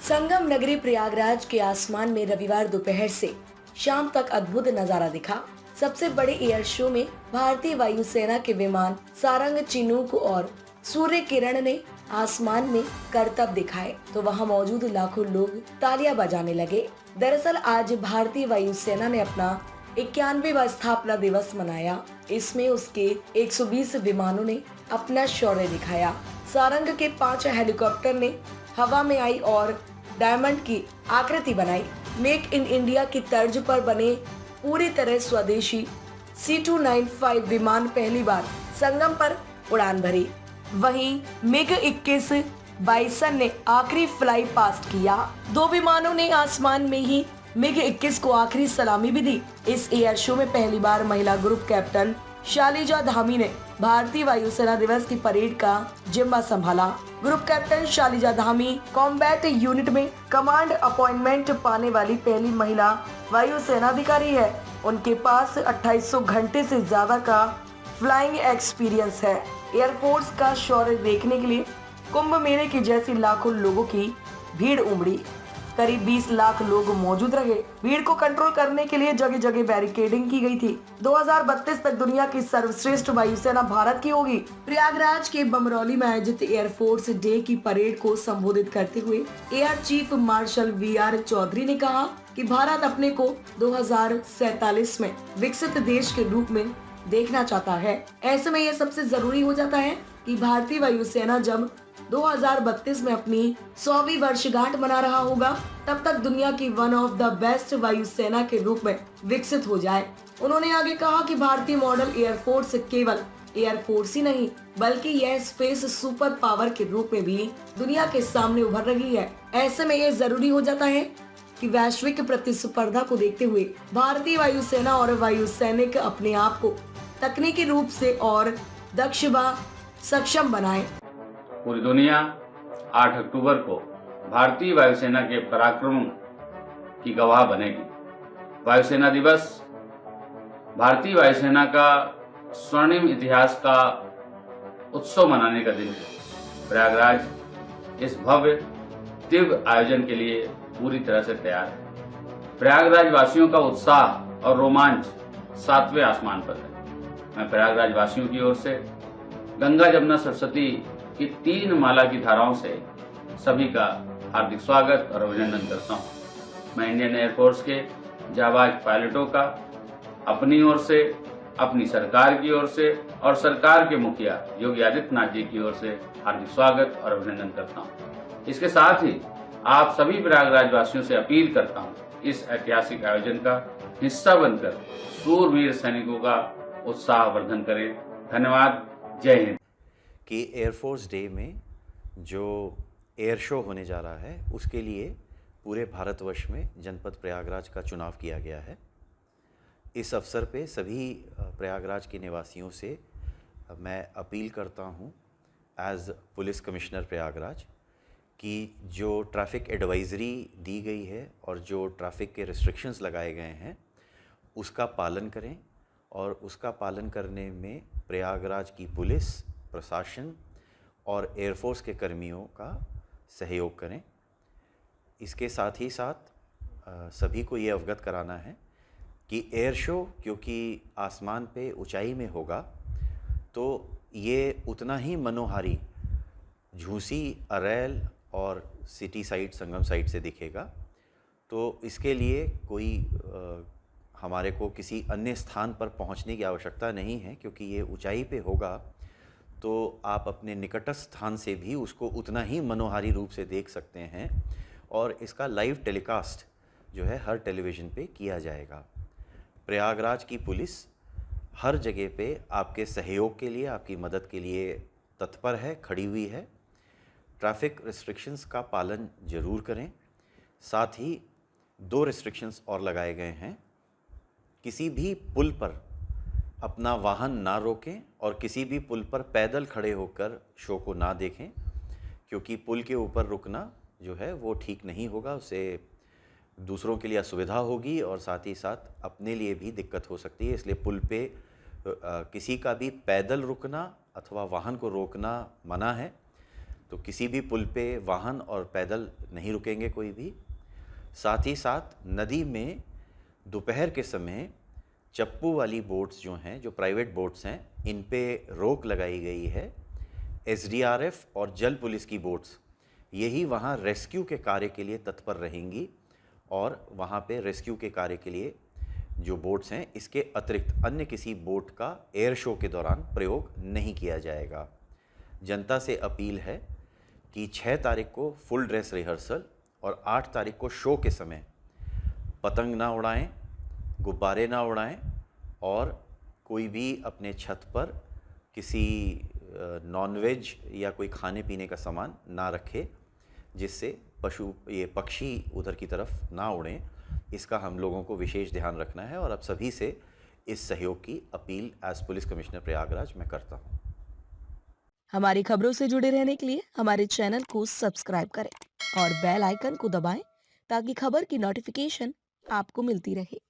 संगम नगरी प्रयागराज के आसमान में रविवार दोपहर से शाम तक अद्भुत नजारा दिखा। सबसे बड़े एयर शो में भारतीय वायुसेना के विमान सारंग, चिनूक और सूर्य किरण ने आसमान में करतब दिखाए तो वहां मौजूद लाखों लोग तालियां बजाने लगे। दरअसल आज भारतीय वायुसेना ने अपना 91वां स्थापना दिवस मनाया। इसमें उसके 120 विमानों ने अपना शौर्य दिखाया। सारंग के 5 हेलीकॉप्टर ने हवा में आई और डायमंड की आकृति बनाई। मेक इन इंडिया की तर्ज पर बने पूरी तरह स्वदेशी C295 विमान पहली बार संगम पर उड़ान भरी। वहीं मिग 21 बाइसन ने आखिरी फ्लाई पास्ट किया। 2 विमानों ने आसमान में ही मिग 21 को आखिरी सलामी भी दी। इस एयर शो में पहली बार महिला ग्रुप कैप्टन शालिजा धामी ने भारतीय वायुसेना दिवस की परेड का जिम्मा संभाला। Group captain Shalija Dhami combat unit में कमांड अपॉइंटमेंट पाने वाली पहली महिला वायुसेना अधिकारी है। उनके पास 2800 घंटे से ज्यादा का फ्लाइंग एक्सपीरियंस है। एयरफोर्स का शौर्य देखने के लिए कुंभ मेले की जैसी लाखों लोगों की भीड़ उमड़ी। करीब 20 लाख लोग मौजूद रहे। भीड़ को कंट्रोल करने के लिए जगह जगह बैरिकेडिंग की गई थी। 2032 तक दुनिया की सर्वश्रेष्ठ वायुसेना भारत की होगी। प्रयागराज के बमरौली में आयोजित एयरफोर्स डे की परेड को संबोधित करते हुए air chief marshal VR Chaudhary ने कहा कि भारत अपने को 2047 में विकसित देश के रूप में देखना चाहता है। ऐसे में यह सबसे जरूरी हो जाता है कि भारतीय वायुसेना जब 2032 में अपनी 100वीं वर्षगांठ मना रहा होगा, तब तक दुनिया की वन ऑफ द बेस्ट वायुसेना के रूप में विकसित हो जाए। उन्होंने आगे कहा कि भारतीय मॉडल एयरफोर्स केवल एयरफोर्स ही नहीं बल्कि यह स्पेस सुपर पावर के रूप में भी दुनिया के सामने उभर रही है। ऐसे में यह जरूरी हो जाता है कि वैश्विक प्रतिस्पर्धा को देखते हुए भारतीय वायुसेना और वायुसैनिक अपने आप को तकनीकी रूप से और दक्ष व सक्षम बनाएं। पूरी दुनिया 8 अक्टूबर को भारतीय वायुसेना के पराक्रम की गवाह बनेगी। वायुसेना दिवस भारतीय वायुसेना का स्वर्णिम इतिहास का उत्सव मनाने का दिन है। प्रयागराज इस भव्य दिव्य आयोजन के लिए पूरी तरह से तैयार है। प्रयागराज वासियों का उत्साह और रोमांच 7वें आसमान पर है। मैं प्रयागराज वासियों की ओर से गंगा, जमुना, सरस्वती की 3 माला की धाराओं से सभी का हार्दिक स्वागत और अभिनंदन करता हूं। मैं इंडियन एयरफोर्स के जाबाज पायलटों का अपनी ओर से, अपनी सरकार की ओर से और सरकार के मुखिया योगी आदित्यनाथ जी की ओर से हार्दिक स्वागत और अभिनंदन करता हूं। इसके साथ ही आप सभी प्रयागराज वासियों से अपील करता हूं, इस ऐतिहासिक आयोजन का हिस्सा बनकर सूरवीर सैनिकों का उत्साहवर्धन करें। धन्यवाद। जय हिंद। कि एयरफोर्स डे में जो एयर शो होने जा रहा है उसके लिए पूरे भारतवर्ष में जनपद प्रयागराज का चुनाव किया गया है। इस अवसर पे सभी प्रयागराज के निवासियों से मैं अपील करता हूँ एज पुलिस कमिश्नर प्रयागराज कि जो ट्रैफिक एडवाइजरी दी गई है और जो ट्रैफिक के रिस्ट्रिक्शंस लगाए गए हैं उसका पालन करें और उसका पालन करने में प्रयागराज की पुलिस प्रशासन और एयरफोर्स के कर्मियों का सहयोग करें। इसके साथ ही साथ सभी को ये अवगत कराना है कि एयर शो क्योंकि आसमान पे ऊंचाई में होगा तो ये उतना ही मनोहारी झूसी, अरैल और सिटी साइड, संगम साइड से दिखेगा। तो इसके लिए कोई हमारे को किसी अन्य स्थान पर पहुंचने की आवश्यकता नहीं है क्योंकि ये ऊंचाई पे होगा तो आप अपने निकटस्थ स्थान से भी उसको उतना ही मनोहारी रूप से देख सकते हैं और इसका लाइव टेलीकास्ट जो है हर टेलीविज़न पे किया जाएगा। प्रयागराज की पुलिस हर जगह पे आपके सहयोग के लिए, आपकी मदद के लिए तत्पर है, खड़ी हुई है। ट्रैफिक रिस्ट्रिक्शंस का पालन ज़रूर करें। साथ ही 2 रिस्ट्रिक्शंस और लगाए गए हैं। किसी भी पुल पर अपना वाहन ना रोकें और किसी भी पुल पर पैदल खड़े होकर शो को ना देखें क्योंकि पुल के ऊपर रुकना जो है वो ठीक नहीं होगा। उससे दूसरों के लिए असुविधा होगी और साथ ही साथ अपने लिए भी दिक्कत हो सकती है। इसलिए पुल पे किसी का भी पैदल रुकना अथवा वाहन को रोकना मना है। तो किसी भी पुल पे वाहन और पैदल नहीं रुकेंगे कोई भी। साथ ही साथ नदी में दोपहर के समय चप्पू वाली बोट्स जो हैं, जो प्राइवेट बोट्स हैं, इन पे रोक लगाई गई है। एसडीआरएफ और जल पुलिस की बोट्स यही वहाँ रेस्क्यू के कार्य के लिए तत्पर रहेंगी और वहाँ पे रेस्क्यू के कार्य के लिए जो बोट्स हैं, इसके अतिरिक्त अन्य किसी बोट का एयर शो के दौरान प्रयोग नहीं किया जाएगा। जनता से अपील है कि 6 तारीख को फुल ड्रेस रिहर्सल और 8 तारीख को शो के समय पतंग ना उड़ाएं, गुब्बारे ना उड़ाएं और कोई भी अपने छत पर किसी नॉनवेज या कोई खाने पीने का सामान ना रखे, जिससे पक्षी उधर की तरफ ना उड़ें। इसका हम लोगों को विशेष ध्यान रखना है और अब सभी से इस सहयोग की appeal as police commissioner Prayagraj मैं करता हूँ। हमारी खबरों से जुड़े रहने के लिए हमारे चैनल को सब्सक्राइब करें और बेल आइकन को दबाएं ताकि खबर की नोटिफिकेशन आपको मिलती रहे।